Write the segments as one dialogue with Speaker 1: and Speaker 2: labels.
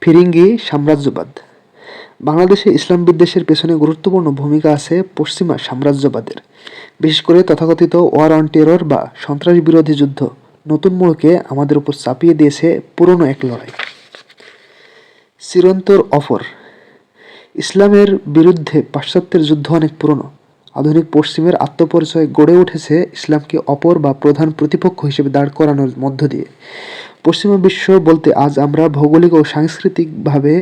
Speaker 1: ফিরিঙ্গি সাম্রাজ্যবাদ। বাংলাদেশে ইসলাম বিদ্বেষের পেছনে গুরুত্বপূর্ণ ভূমিকা আছে পশ্চিমা সাম্রাজ্যবাদের, বিশেষ করে তথাকথিত ওয়ার অন টেরর বা সন্ত্রাস বিরোধী যুদ্ধ নতুন মোড়কে আমাদের উপর চাপিয়ে দিয়েছে পুরনো এক লড়াই। চিরন্তর অফর। ইসলামের বিরুদ্ধে পাশ্চাত্যের যুদ্ধ অনেক পুরনো। আধুনিক পশ্চিমের আত্মপরিচয় গড়ে উঠেছে ইসলামকে অপর বা প্রধান প্রতিপক্ষ হিসেবে দাঁড় করানোর মধ্য দিয়ে। পশ্চিমা বিশ্ব বলতে আজ আমরা ভৌগোলিক ও সাংস্কৃতিকভাবে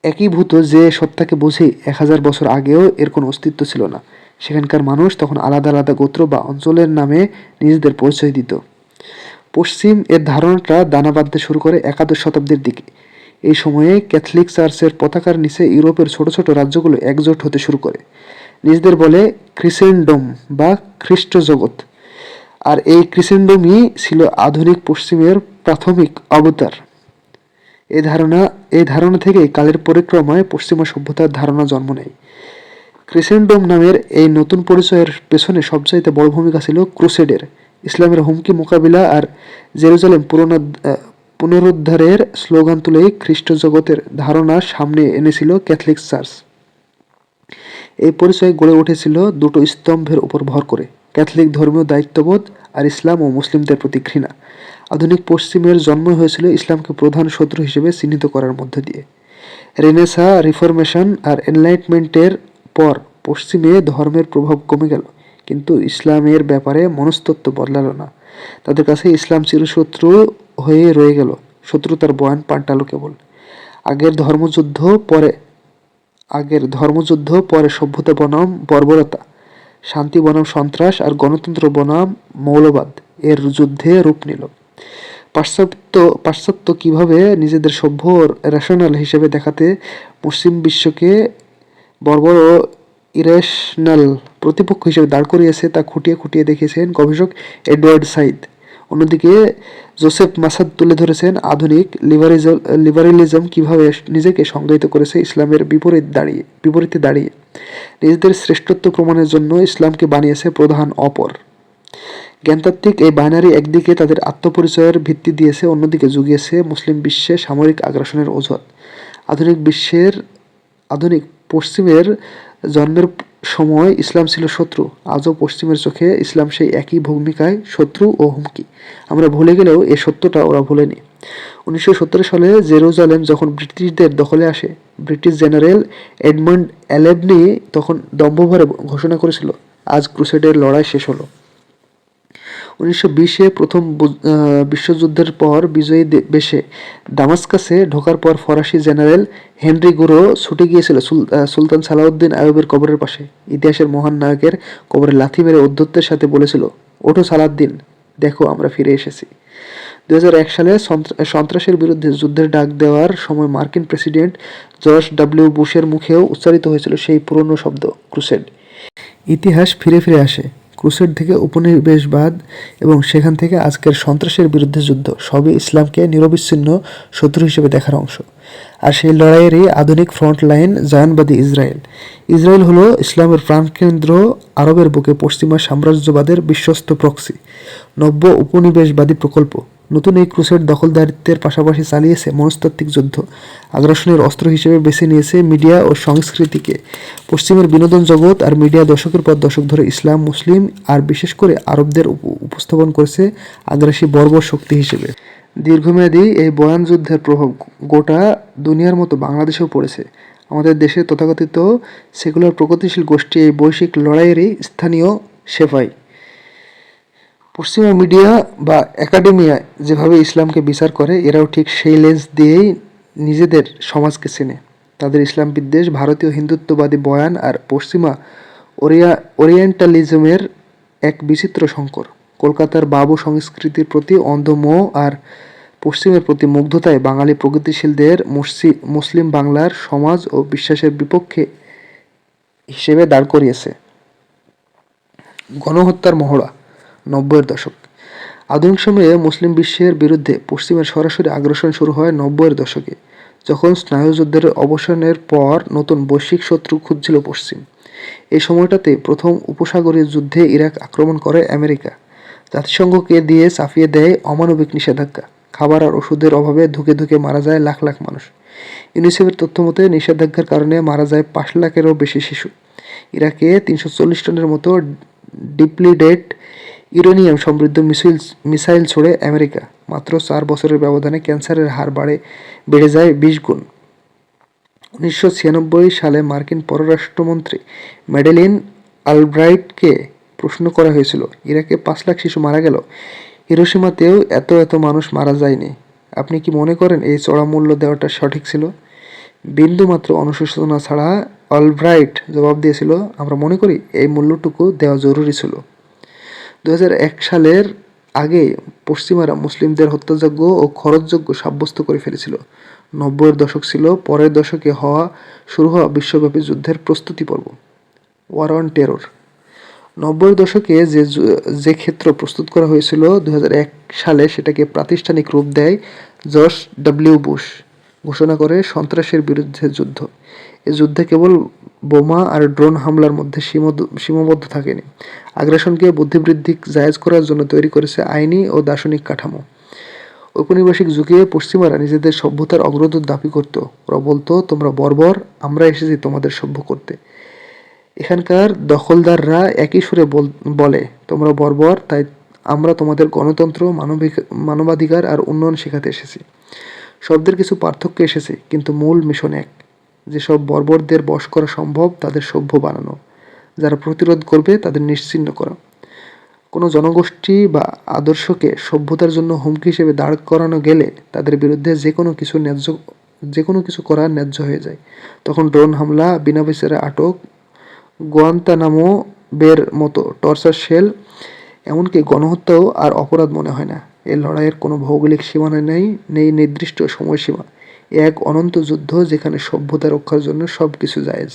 Speaker 1: একীভূত যে সত্তাকে বুঝি 1000 বছর আগেও এর কোনো অস্তিত্ব ছিল না। সেখানকার মানুষ তখন আলাদা আলাদা গোত্র বা অঞ্চলের নামে নিজেদের পরিচয় দিত। পশ্চিম এর ধারণাটা দানা বাঁধতে শুরু করে একাদশ শতাব্দীর দিকে। এই সময়ে ক্যাথলিক চার্চের পতাকার নিচে ইউরোপের ছোট ছোট রাজ্যগুলো একজোট হতে শুরু করে, নিজেদের বলে ক্রিসেন্ডম বা খ্রিস্ট জগৎ। আর এই ক্রিসেন্ডমই ছিল আধুনিক পশ্চিমের প্রাথমিক অবতার। এই ধারণা থেকেই কালের পরিক্রমায় পশ্চিমা সভ্যতার ধারণা জন্ম নেয়। ক্রিসেন্ডম নামের এই নতুন পরিচয়ের পেছনে সবচাইতে বড় ভূমিকা ছিল ক্রুসেডের, ইসলামের হুমকি মোকাবিলা আর জেরুজালেম পুনরুদ্ধারের স্লোগান তুলেই খ্রিস্ট জগতের ধারণা সামনে এনেছিল ক্যাথলিক চার্চ। এই পরিচয় গড়ে উঠেছিল দুটো স্তম্ভের উপর ভর করে: ক্যাথলিক ধর্মীয় দায়িত্ববোধ আর ইসলাম ও মুসলিমদের প্রতি ঘৃণা। আধুনিক পশ্চিমের জন্ম হয়েছিল ইসলামকে প্রধান শত্রু হিসেবে চিহ্নিত করার মধ্য দিয়ে। রেনেসাঁ, রিফরমেশন আর এনলাইটমেন্টের পর পশ্চিমে ধর্মের প্রভাব কমে গেল, কিন্তু ইসলামের ব্যাপারে মনস্তত্ত্ব বদলালো না। তাদের কাছে ইসলাম চিরশত্রু হয়ে রয়ে গেল, শত্রুতার বয়ান পাল্টালো কেবল। আগের ধর্মযুদ্ধ, পরে সভ্যতা বনাম বর্বরতা, শান্তি বনাম সন্ত্রাস আর গণতন্ত্র বনাম মৌলবাদ এর যুদ্ধে রূপ নিল। পাশ্চাত্য কিভাবে নিজেদের সভ্য রেশনাল হিসেবে দেখাতে মুসলিম বিশ্বকে বর্বর ও ইরেশনাল প্রতিপক্ষ হিসেবে দাঁড় করিয়েছে তা খুঁটিয়ে খুঁটিয়ে দেখিয়েছেন গবেষক এডওয়ার্ড সাইদ। অন্যদিকে জোসেফ মাসাদ তুলে ধরেছেন আধুনিক লিবারেলিজম কিভাবে নিজেকে সংজ্ঞায়িত করেছে ইসলামের বিপরীতে দাঁড়িয়ে নিজেদের শ্রেষ্ঠত্ব প্রমাণের জন্য ইসলামকে বানিয়েছে প্রধান অপর। জ্ঞানতাত্ত্বিক এই বাইনারি একদিকে তাদের আত্মপরিচয়ের ভিত্তি দিয়েছে, অন্যদিকে জুগিয়েছে মুসলিম বিশ্বে সামরিক আগ্রাসনের অজুহাত। আধুনিক পশ্চিমের জন্মের সময় ইসলাম ছিল শত্রু, আজও পশ্চিমের চোখে ইসলাম সেই একই ভূমিকায় শত্রু ও হুমকি। আমরা ভুলে গেলেও এ সত্যটা ওরা ভোলেনি। 1917 সালে জেরুজালেম যখন ব্রিটিশদের দখলে আসে, ব্রিটিশ জেনারেল এডমন্ড অ্যালেবনি তখন দম্ভভরে ঘোষণা করেছিল, আজ ক্রুসেডের লড়াই শেষ হলো। 1920-এ প্রথম বিশ্বযুদ্ধের পর বিজয়ী বেশে দামাস্কাসে ঢোকার পর ফরাসি জেনারেল হেনরি গুরো ছুটে গিয়েছিল সুলতান সালাউদ্দিন আইয়ুবের কবরের পাশে। ইতিহাসের মহান নায়কের কবরে লাথি মেরে ঔদ্ধত্যের সাথে বলেছিল, ওঠো সালাউদ্দিন, দেখো আমরা ফিরে এসেছি। 2001 সালে সন্ত্রাসের বিরুদ্ধে যুদ্ধের ডাক দেওয়ার সময় মার্কিন প্রেসিডেন্ট জর্জ ডব্লিউ বুশের মুখেও উচ্চারিত হয়েছিল সেই পুরনো শব্দ, ক্রুসেড। ইতিহাস ফিরে ফিরে আসে। ক্রুসেড থেকে উপনিবেশবাদ এবং সেখান থেকে আজকের সন্ত্রাসের বিরুদ্ধে যুদ্ধ, সবই ইসলামকে নিরবিচ্ছিন্ন শত্রু হিসেবে দেখার অংশ। আর সেই লড়াইয়েরই আধুনিক ফ্রন্ট লাইন জায়নবাদী ইসরায়েল। ইসরায়েল হলো ইসলামের প্রাণকেন্দ্র, আরবের বুকে পশ্চিমা সাম্রাজ্যবাদের বিশ্বস্ত প্রক্সি, নব্য উপনিবেশবাদী প্রকল্প। নতুন এই ক্রুসেড দখলদারিত্বের পাশাপাশি চালিয়েছে মনস্তাত্ত্বিক যুদ্ধ, আগ্রাসনের অস্ত্র হিসেবে বেছে নিয়েছে মিডিয়া ও সংস্কৃতিকে। পশ্চিমের বিনোদন জগৎ আর মিডিয়া দশকের পর দশক ধরে ইসলাম, মুসলিম আর বিশেষ করে আরবদের উপস্থাপন করেছে আগ্রাসী বর্বর শক্তি হিসেবে। দীর্ঘমেয়াদী এই বয়ান যুদ্ধের প্রভাব গোটা দুনিয়ার মতো বাংলাদেশেও পড়েছে। আমাদের দেশে তথাকথিত সেকুলার প্রগতিশীল গোষ্ঠী এই বৈশ্বিক লড়াইয়েরই স্থানীয় সেফাই। পশ্চিমা মিডিয়া বা একাডেমিয়া যেভাবে ইসলামকে বিচার করে, এরাও ঠিক সেই লেন্স দিয়েই নিজেদের সমাজকে চেনে। তাদের ইসলাম বিদ্বেষ, ভারতীয় হিন্দুত্ববাদী বয়ান আর পশ্চিমা ওরিয়েন্টালিজমের এক বিচিত্র সংকর। কলকাতার বাবু সংস্কৃতির প্রতি অন্ধ মোহ আর পশ্চিমের প্রতি মুগ্ধতায় বাঙালি প্রগতিশীলদের মুসলিম বাংলার সমাজ ও বিশ্বাসের বিপক্ষে হিসেবে দাঁড় করিয়েছে। গণহত্যার মহড়া। 90-এর দশক। আধুনিক সময়ে মুসলিম বিশ্বের বিরুদ্ধে পশ্চিমের সরাসরি আগ্রাসন শুরু হয় 90-এর দশকে, যখন স্নায়ুযুদ্ধের অবসানের পর নতুন বৈশ্বিক শত্রু খুঁজছিল পশ্চিম। এই সময়টাতে প্রথম উপসাগরীয় যুদ্ধে ইরাক আক্রমণ করে আমেরিকা, জাতিসংঘকে দিয়ে চাপিয়ে দেয় অমানবিক নিষেধাজ্ঞা। খাবার আর ওষুধের অভাবে ধুকে ধুকে মারা যায় লাখ লাখ মানুষ। ইউনিসেফের তথ্য মতে নিষেধাজ্ঞার কারণে মারা যায় 5 লাখেরও বেশি শিশু। ইরাকে 340 টনের মতো ডিপ্লিটেড ইউরেনিয়াম সমৃদ্ধ মিসাইল ছোড়ে আমেরিকা। মাত্র 4 বছরের ব্যবধানে ক্যান্সারের হার বেড়ে যায় 20 গুণ। 1996 সালে মার্কিন পররাষ্ট্রমন্ত্রী ম্যাডেলিন অলব্রাইটকে প্রশ্ন করা হয়েছিল, ইরাকে 5 লাখ শিশু মারা গেল, হিরোশিমাতেও এত মানুষ মারা যায়নি, আপনি কি মনে করেন এই চড়া মূল্য দেওয়াটা সঠিক ছিল? বিন্দুমাত্র অনুশোচনা ছাড়া অলব্রাইট জবাব দিয়েছিল, আমরা মনে করি এই মূল্যটুকু দেওয়া জরুরি ছিল। 2001 সালের আগে পশ্চিমারা মুসলিমদের হত্যাযোগ্য ও খরচযোগ্য সাব্যস্ত করে ফেলেছিল। 90-এর দশক ছিল পরের দশকে শুরু হওয়া বিশ্বব্যাপী যুদ্ধের প্রস্তুতি পর্ব, ওয়ার অন টেরর। 90-এর দশকে যে ক্ষেত্র প্রস্তুত করা হয়েছিল 2001 সালে সেটাকে প্রাতিষ্ঠানিক রূপ দেয় জর্জ ডব্লিউ বুশ, ঘোষণা করে সন্ত্রাসের বিরুদ্ধে যুদ্ধ। এই যুদ্ধে কেবল বোমা আর ড্রোন হামলার মধ্যে সীমাবদ্ধ থাকেনি, আগ্রাসনকে বুদ্ধিবৃদ্ধি জায়েজ করার জন্য তৈরি করেছে আইনি ও দার্শনিক কাঠামো। ঔপনিবেশিক যুগে পশ্চিমারা নিজেদের সভ্যতার অগ্রদূত দাবি করত। ওরা বলতো, তোমরা বর্বর, আমরা এসেছি তোমাদের সভ্য করতে। এখানকার দখলদাররা একই সুরে বলে, তোমরা বর্বর, তাই আমরা তোমাদের গণতন্ত্র, মানবাধিকার আর উন্নয়ন শেখাতে এসেছি। শব্দের কিছু পার্থক্য এসেছে, কিন্তু মূল মিশন এক। যেসব বর্বরদের বশ করা সম্ভব তাদের সভ্য বানানো, যারা প্রতিরোধ করবে তাদের নিশ্চিহ্ন করা। কোনো জনগোষ্ঠী বা আদর্শকে সভ্যতার জন্য হুমকি হিসেবে দাঁড় করানো গেলে তাদের বিরুদ্ধে যে কোনো কিছু করা ন্যায্য হয়ে যায়। তখন ড্রোন হামলা, বিনা বিচারে আটক, গুয়ান্তানামো বের মতো টর্চার শেল, এমনকি গণহত্যাও আর অপরাধ মনে হয় না। এই লড়াইয়ের কোনো ভৌগোলিক সীমানা নেই নির্দিষ্ট সময়সীমা। এক অনন্ত যুদ্ধ যেখানে সভ্যতা রক্ষার জন্য সব কিছু জায়েজ।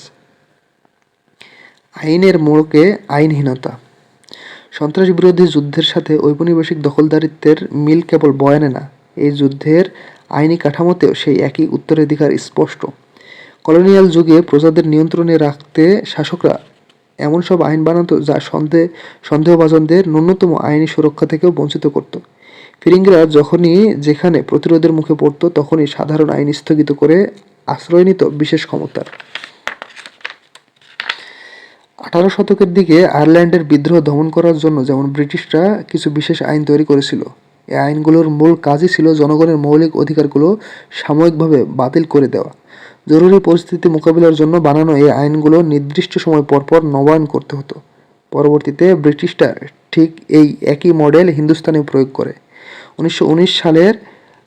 Speaker 1: আইনের মোড়কে আইনহীনতা। সন্ত্রাস বিরোধী যুদ্ধের সাথে ঔপনিবেশিক দখলদারিত্বের মিল কেবল বয়ানে না, এই যুদ্ধের আইনি কাঠামোতেও সেই একই উত্তরাধিকার স্পষ্ট। কলোনিয়াল যুগে প্রজাদের নিয়ন্ত্রণে রাখতে শাসকরা এমন সব আইন বানাতো যা সন্দেহভাজনদের ন্যূনতম আইনি সুরক্ষা থেকেও বঞ্চিত করত। ফিরিঙ্গিরা যখনই যেখানে প্রতিরোধের মুখে পড়ত তখনই সাধারণ আইন স্থগিত করে আশ্রয় নিত বিশেষ ক্ষমতার। 18 শতকের দিকে আয়ারল্যান্ডের বিদ্রোহ দমন করার জন্য যেমন ব্রিটিশরা কিছু বিশেষ আইন তৈরি করেছিল, এই আইনগুলোর মূল কাজই ছিল জনগণের মৌলিক অধিকারগুলো সাময়িকভাবে বাতিল করে দেওয়া। জরুরি পরিস্থিতি মোকাবিলার জন্য বানানো এই আইনগুলো নির্দিষ্ট সময় পরপর নবায়ন করতে হতো। পরবর্তীতে ব্রিটিশরা ঠিক এই একই মডেল হিন্দুস্তানে প্রয়োগ করে। 1919 সালের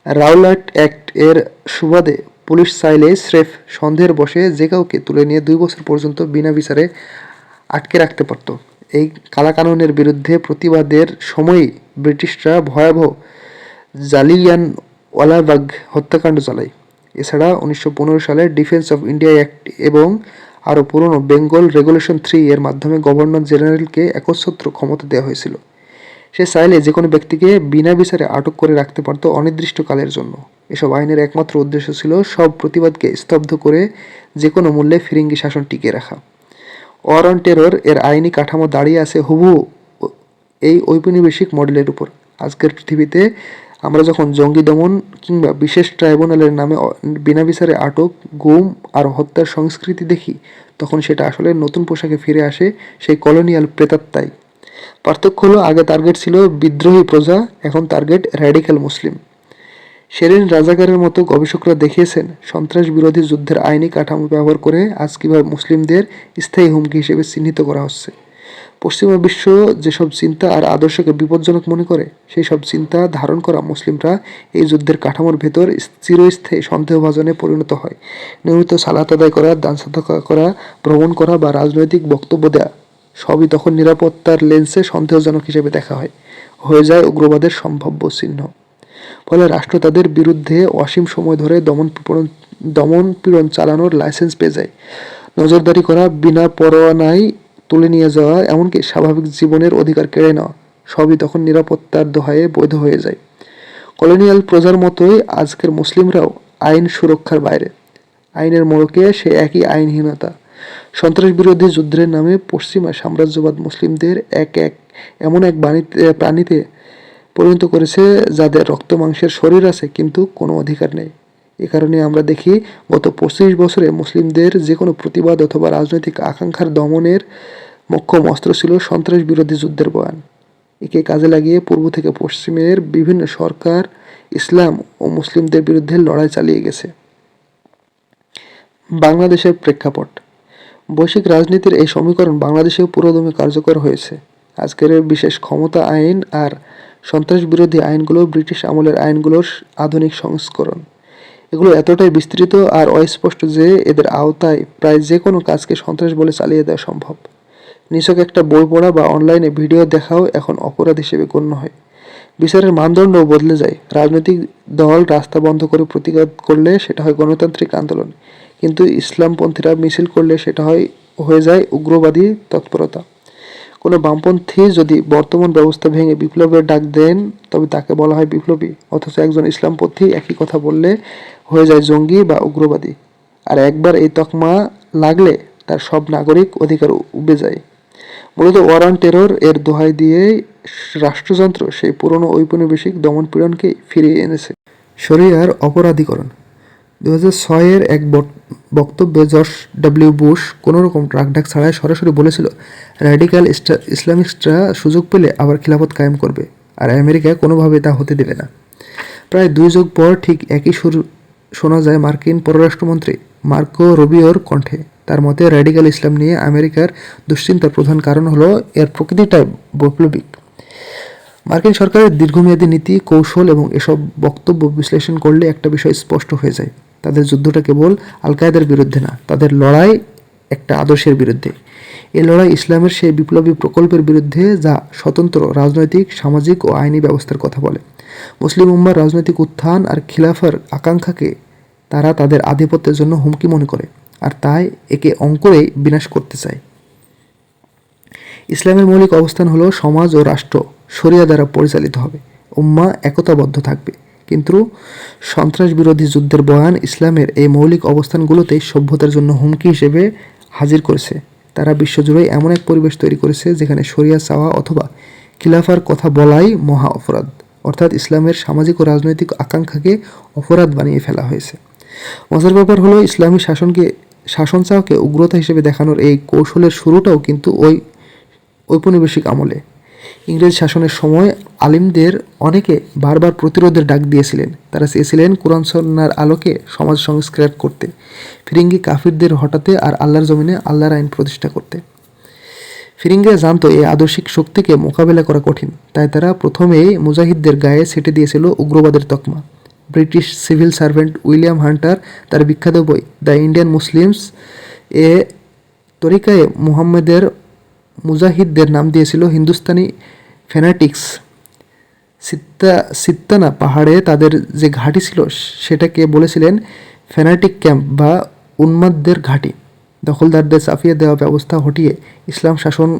Speaker 1: রাওলাট অ্যাক্ট এর সুবাদে পুলিশ চাইলে স্রেফ সন্দেহের বশে যে কাউকে তুলে নিয়ে 2 বছর পর্যন্ত বিনা বিচারে আটকে রাখতে পারত। এই কালাকানুনের বিরুদ্ধে প্রতিবাদের সময়ই ব্রিটিশরা ভয়াবহ জালিয়ানওয়ালাবাগ হত্যাকাণ্ড চালায়। এছাড়া 1915 সালের ডিফেন্স অফ ইন্ডিয়া অ্যাক্ট এবং আরও পুরনো বেঙ্গল রেগুলেশন 3 এর মাধ্যমে গভর্নর জেনারেলকে একচ্ছত্র ক্ষমতা দেওয়া হয়েছিল। সে চাইলে যে কোনো ব্যক্তিকে বিনা বিচারে আটক করে রাখতে পারত অনির্দিষ্টকালের জন্য। এসব আইনের একমাত্র উদ্দেশ্য ছিল সব প্রতিবাদকে স্তব্ধ করে যে কোনো মূল্যে ফিরিঙ্গি শাসন টিকিয়ে রাখা। ওয়ার অন টেরর এর আইনি কাঠামো দাঁড়িয়ে আছে হুবহু এই ঔপনিবেশিক মডেলের উপর। আজকের পৃথিবীতে আমরা যখন জঙ্গি দমন কিংবা বিশেষ ট্রাইব্যুনালের নামে বিনা বিচারে আটক, গুম আর হত্যার সংস্কৃতি দেখি, তখন সেটা আসলে নতুন পোশাকে ফিরে আসে সেই কলোনিয়াল প্রেতাত্মায়। পার্থক্য হলো, আগে টার্গেট ছিল বিদ্রোহী প্রজা, এখন টার্গেট র্যাডিক্যাল মুসলিম। শেরিন রাজাকারের মতো গবেষকরা দেখিয়েছেন সন্ত্রাস বিরোধী যুদ্ধের আইনি কাঠামো ব্যবহার করে আজ কীভাবে মুসলিমদের স্থায়ী হুমকি হিসেবে চিহ্নিত করা হচ্ছে। পশ্চিমা বিশ্ব যেসব চিন্তা আর আদর্শকে বিপজ্জনক মনে করে, সেই সব চিন্তা ধারণ করা মুসলিমরা এই যুদ্ধের কাঠামোর ভেতর চিরস্থায়ী সন্দেহভাজনে পরিণত হয়। নিয়মিত সালাত আদায় করা, দান সাদাকা করা, ভ্রমণ করা বা রাজনৈতিক বক্তব্য দেয়া সবই তখন নিরাপত্তার লেন্সে সন্দেহজনক হিসেবে দেখা হয়ে যায় উগ্রবাদের সম্ভাব্য চিহ্ন। ফলে রাষ্ট্র তাদের বিরুদ্ধে অসীম সময় ধরে দমন পীড়ন চালানোর লাইসেন্স পেয়ে যায়। নজরদারি করা, বিনা পরোয়ানায় তুলে নিয়ে যাওয়া, এমনকি স্বাভাবিক জীবনের অধিকার কেড়ে নেওয়া সবই তখন নিরাপত্তার দোহায়ে বৈধ হয়ে যায়। কলোনিয়াল প্রজার মতোই আজকের মুসলিমরাও আইন সুরক্ষার বাইরে। আইনের মোড়কে সে একই আইনহীনতা। সন্ত্রাস বিরোধী যুদ্ধের নামে পশ্চিমা সাম্রাজ্যবাদ মুসলিমদের এমন এক প্রাণীতে পরিণত করেছে, যাদের রক্ত মাংসের শরীর আছে কিন্তু কোনো অধিকার নেই। এ কারণে আমরা দেখি গত 25 বছরে মুসলিমদের যে কোনো প্রতিবাদ অথবা রাজনৈতিক আকাঙ্ক্ষার দমনের মোক্ষম অস্ত্র ছিল সন্ত্রাস বিরোধী যুদ্ধের বয়ান। একে কাজে লাগিয়ে পূর্ব থেকে পশ্চিমের বিভিন্ন সরকার ইসলাম ও মুসলিমদের বিরুদ্ধে লড়াই চালিয়ে গেছে। বাংলাদেশের প্রেক্ষাপট। বৈশ্বিক রাজনীতির এই সমীকরণ বাংলাদেশেও পুরোদমে কার্যকর হয়েছে। আজকের বিশেষ ক্ষমতা আইন আর সন্ত্রাস বিরোধী আইনগুলো ব্রিটিশ আমলের আইনগুলোর আধুনিক সংস্করণ। এগুলো এতটাই বিস্তৃত আর অস্পষ্ট যে এদের আওতায় প্রায় যে কোনো কাজকে সন্ত্রাস বলে চালিয়ে দেওয়া সম্ভব। নিছক একটা বই পড়া বা অনলাইনে ভিডিও দেখাও এখন অপরাধ হিসেবে গণ্য হয়। বিচারের মানদণ্ডও বদলে যায়। রাজনৈতিক দল রাস্তা বন্ধ করে প্রতিবাদ করলে সেটা হয় গণতান্ত্রিক আন্দোলন, কিন্তু ইসলামপন্থীরা মিছিল করলে সেটা হয়ে যায় উগ্রবাদী তৎপরতা। কোনো বামপন্থী যদি বর্তমান ব্যবস্থা ভেঙে বিপ্লবের ডাক দেন তবে তাকে বলা হয় বিপ্লবী, অথচ একজন ইসলামপন্থী একই কথা বললে হয়ে যায় জঙ্গি বা উগ্রবাদী। আর একবার এই তকমা লাগলে তার সব নাগরিক অধিকার উবে যায়। মূলত ওয়ার অন টেরর এর দোহাই দিয়ে রাষ্ট্রযন্ত্র সেই পুরনো ঔপনিবেশিক দমনপীড়নকেই ফিরিয়ে এনেছে। শরিয়ার অপরাধীকরণ। 2006-এর এক বক্তব্যে জর্জ ডব্লিউ বুশ কোনোরকম ট্রাকঢাক ছাড়াই সরাসরি বলেছিল, র্যাডিক্যাল ইসলামিস্টরা সুযোগ পেলে আবার খিলাফত কায়েম করবে, আর আমেরিকা কোনোভাবে তা হতে দেবে না। প্রায় 2 যুগ পর ঠিক একই সুর শোনা যায় মার্কিন পররাষ্ট্রমন্ত্রী মার্কো রুবিওর কণ্ঠে। তার মতে র্যাডিক্যাল ইসলাম নিয়ে আমেরিকার দুশ্চিন্তার প্রধান কারণ হলো এর প্রকৃতিটাই বৈপ্লবিক। মার্কিন সরকারের দীর্ঘমেয়াদী নীতি, কৌশল এবং এসব বক্তব্য বিশ্লেষণ করলে একটা বিষয় স্পষ্ট হয়ে যায়। তাদের যুদ্ধটা কেবল আল কায়েদার বিরুদ্ধে না, তাদের লড়াই একটা আদর্শের বিরুদ্ধে। এই লড়াই ইসলামের সেই বিপ্লবী প্রকল্পের বিরুদ্ধে যা স্বতন্ত্র রাজনৈতিক, সামাজিক ও আইনি ব্যবস্থার কথা বলে। মুসলিম উম্মার রাজনৈতিক উত্থান আর খিলাফার আকাঙ্ক্ষাকে তারা তাদের আধিপত্যের জন্য হুমকি মনে করে, আর তাই একে অঙ্কুরেই বিনাশ করতে চায়। ইসলামের মৌলিক অবস্থান হলো সমাজ ও রাষ্ট্র শরিয়া দ্বারা পরিচালিত হবে, উম্মাহ একতাবদ্ধ থাকবে। কিন্তু সন্ত্রাস বিরোধী যুদ্ধের বয়ান ইসলামের এই মৌলিক অবস্থানগুলোতেই সভ্যতার জন্য হুমকি হিসেবে হাজির করেছে। তারা বিশ্বজুড়ে এমন এক পরিবেশ তৈরি করেছে যেখানে শরিয়া চাওয়া অথবা খিলাফার কথা বলাই মহা অপরাধ, অর্থাৎ ইসলামের সামাজিক ও রাজনৈতিক আকাঙ্ক্ষাকে অপরাধ বানিয়ে ফেলা হয়েছে। মজার ব্যাপার হলো ইসলামী শাসন চাওয়াকে উগ্রতা হিসেবে দেখানোর এই কৌশলের শুরুটাও কিন্তু ঔপনিবেশিক আমলে। ইংরেজ শাসনের সময় আলিমদের অনেকে বারবার প্রতিরোধের ডাক দিয়েছিলেন। তারা চেয়েছিলেন কোরআন সুন্নাহর আলোকে সমাজ সংস্কার করতে, ফিরিঙ্গি কাফিরদের হটাতে আর আল্লাহর জমিনে আল্লাহর আইন প্রতিষ্ঠা করতে। ফিরিঙ্গিরা জানতো এই আদর্শিক শক্তিকে মোকাবেলা করা কঠিন, তাই তারা প্রথমেই মুজাহিদদের গায়ে ছেটে দিয়েছিল উগ্রবাদের তকমা। British civil servant William Hunter তার বিখ্যাত বই দ্য ইন্ডিয়ান মুসলিমস এ তরিকায়ে মুহাম্মদের মুজাহিদদের নাম দিয়েছিল হিন্দুস্তানি ফ্যানাটিক্স। সিত্তানা পাহাড়ে তাদের যে ঘাঁটি ছিল সেটাকে বলেছিলেন ফ্যানাটিক ক্যাম্প বা উন্মাদদের ঘাঁটি। দখলদারদের চাপিয়ে দেওয়া ব্যবস্থা হটিয়ে ইসলাম শাসন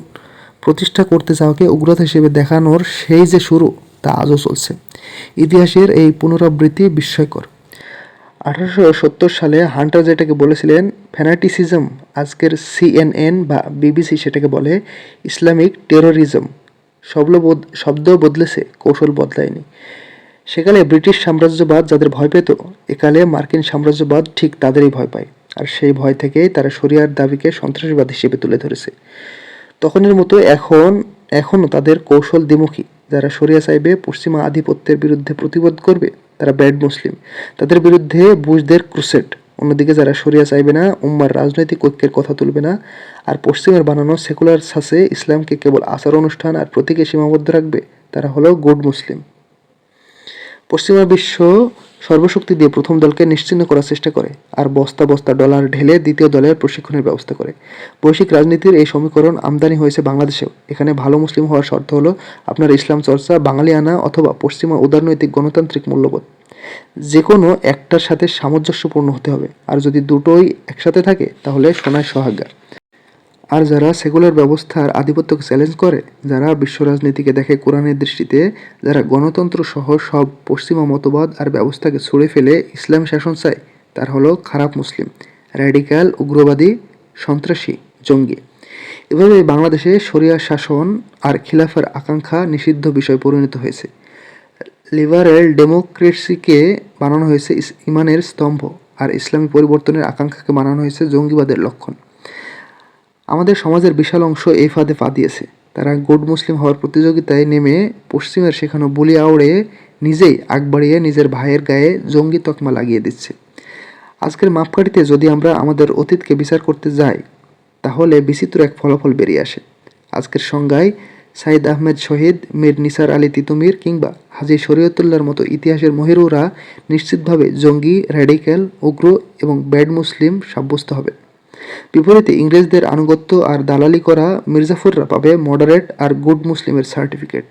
Speaker 1: প্রতিষ্ঠা করতে যাওয়াকে উগ্রতা হিসেবে দেখানোর সেই যে শুরু, তা আজও চলছে। ইতিহাসের এই পুনরাবৃত্তি বিস্ময়কর। 1870 সালে হান্টার যেটাকে বলেছিলেন ফ্যানাটিসিজম, আজকের CNN বা BBC সেটাকে বলে ইসলামিক টেরোরিজম। শব্দ বদলেছে, কৌশল বদলায়নি। সেকালে ব্রিটিশ সাম্রাজ্যবাদ যাদের ভয় পেত, একালে মার্কিন সাম্রাজ্যবাদ ঠিক তাদেরই ভয় পায়। আর সেই ভয় থেকেই তারা শরিয়ার দাবিকে সন্ত্রাসবাদ হিসেবে তুলে ধরেছে। তখনের মতো এখনও তাদের কৌশল দ্বিমুখী। যারা শরিয়া চাইবে, পশ্চিমা আধিপত্যের বিরুদ্ধে প্রতিবাদ করবে, তারা ব্যাড মুসলিম, তাদের বিরুদ্ধে বুশদের ক্রুসেড। অন্যদিকে যারা শরিয়া চাইবে না, উম্মার রাজনৈতিক ঐক্যের কথা তুলবে না, আর পশ্চিমের বানানো সেকুলার ছাঁচে ইসলামকে কেবল আচার অনুষ্ঠান আর প্রতীকে সীমাবদ্ধ রাখবে, তারা হলো গুড মুসলিম। পশ্চিমা বিশ্ব সর্বশক্তি দিয়ে প্রথম দলকে নিশ্চিহ্ন করার চেষ্টা করে, আর বস্তা বস্তা ডলার ঢেলে দ্বিতীয় দলের প্রশিক্ষণের ব্যবস্থা করে। বৈশ্বিক রাজনীতির এই সমীকরণ আমদানি হয়েছে বাংলাদেশেও। এখানে ভালো মুসলিম হওয়ার শর্ত হলো আপনার ইসলাম চর্চা, বাঙালি আনা অথবা পশ্চিমা উদারনৈতিক গণতান্ত্রিক মূল্যবোধ, যে কোনো একটার সাথে সামঞ্জস্যপূর্ণ হতে হবে। আর যদি দুটোই একসাথে থাকে তাহলে সোনায় সোহাগা। আর যারা সেকুলার ব্যবস্থার আধিপত্যকে চ্যালেঞ্জ করে, যারা বিশ্ব রাজনীতিকে দেখে কোরআনের দৃষ্টিতে, যারা গণতন্ত্র সহ সব পশ্চিমা মতবাদ আর ব্যবস্থাকে ছুঁড়ে ফেলে ইসলামী শাসন চায়, তার হলো খারাপ মুসলিম, র্যাডিক্যাল, উগ্রবাদী, সন্ত্রাসী, জঙ্গি। এভাবে বাংলাদেশে শরিয়া শাসন আর খিলাফার আকাঙ্ক্ষা নিষিদ্ধ বিষয় পরিণত হয়েছে। লিবারেল ডেমোক্রেসিকে বানানো হয়েছে ইমানের স্তম্ভ, আর ইসলামী পরিবর্তনের আকাঙ্ক্ষাকে বানানো হয়েছে জঙ্গিবাদের লক্ষণ। আমাদের সমাজের বিশাল অংশ এই ফাঁদে পা দিয়েছে। তারা গুড মুসলিম হওয়ার প্রতিযোগিতায় নেমে পশ্চিমের শেখানো বুলি আওড়ে নিজেই আগ বাড়িয়ে নিজের ভাইয়ের গায়ে জঙ্গি তকমা লাগিয়ে দিচ্ছে। আজকের মাপকাঠিতে যদি আমরা আমাদের অতীতকে বিচার করতে যাই, তাহলে বিচিত্র এক ফলাফল বেরিয়ে আসে। আজকের সংজ্ঞায় সাইদ আহমেদ শহীদ, মীর নিসার আলী তিতুমির কিংবা হাজী শরীয়তুল্লাহর মতো ইতিহাসের মহিরুরা নিশ্চিতভাবে জঙ্গি, র্যাডিক্যাল, উগ্র এবং ব্যাড মুসলিম সাব্যস্ত হবে। বিপরীতে ইংরেজদের আনুগত্য আর দালালি করা মির্জাফররা পাবে মডারেট আর গুড মুসলিমের সার্টিফিকেট।